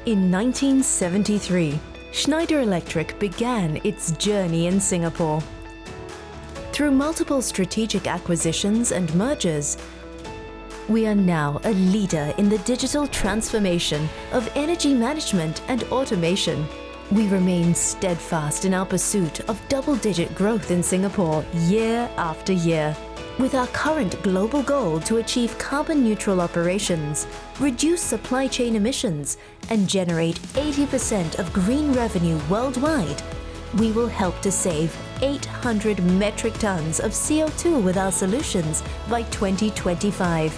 In 1973, Schneider Electric began its journey in Singapore. Through multiple strategic acquisitions and mergers, we are now a leader in the digital transformation of energy management and automation. We remain steadfast in our pursuit of double-digit growth in Singapore year after year, with our current global goal to achieve carbon-neutral operations, reduce supply chain emissions, and generate 80% of green revenue worldwide. We will help to save 800 metric tons of CO2 with our solutions by 2025.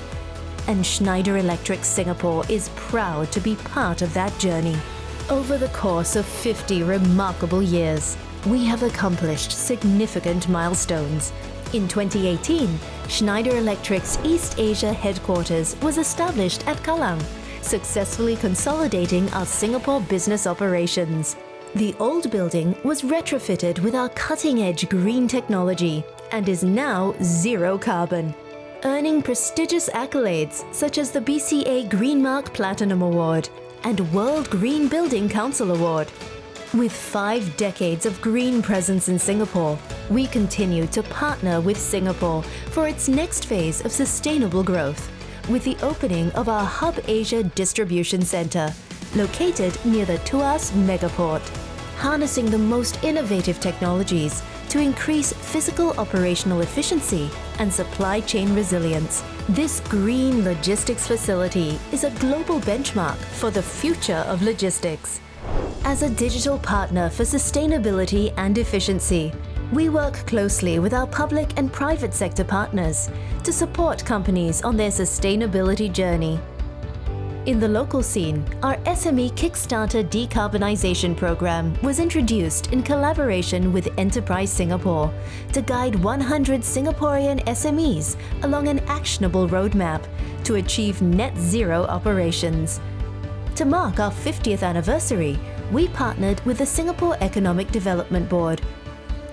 And Schneider Electric Singapore is proud to be part of that journey. Over the course of 50 remarkable years, we have accomplished significant milestones. In 2018, Schneider Electric's East Asia headquarters was established at Kallang, successfully consolidating our Singapore business operations. The old building was retrofitted with our cutting-edge green technology and is now zero carbon, earning prestigious accolades such as the BCA Green Mark Platinum Award and World Green Building Council Award. With 5 decades of green presence in Singapore, we continue to partner with Singapore for its next phase of sustainable growth, with the opening of our Hub Asia Distribution Centre, located near the Tuas Megaport, harnessing the most innovative technologies to increase physical operational efficiency and supply chain resilience. This green logistics facility is a global benchmark for the future of logistics. As a digital partner for sustainability and efficiency, we work closely with our public and private sector partners to support companies on their sustainability journey. In the local scene, our SME Kickstarter Decarbonization Program was introduced in collaboration with Enterprise Singapore to guide 100 Singaporean SMEs along an actionable roadmap to achieve net zero operations. To mark our 50th anniversary, we partnered with the Singapore Economic Development Board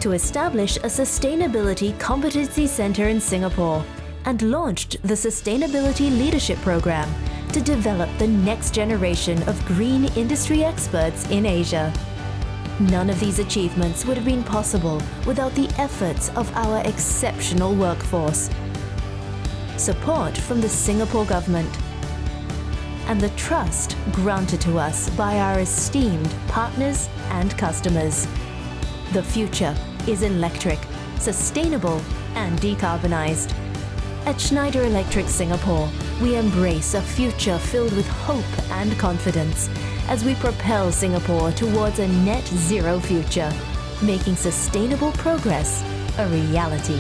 to establish a Sustainability Competency Centre in Singapore and launched the Sustainability Leadership Program to develop the next generation of green industry experts in Asia. None of these achievements would have been possible without the efforts of our exceptional workforce, support from the Singapore government, and the trust granted to us by our esteemed partners and customers. The future is electric, sustainable, and decarbonized. At Schneider Electric Singapore, we embrace a future filled with hope and confidence as we propel Singapore towards a net zero future, making sustainable progress a reality.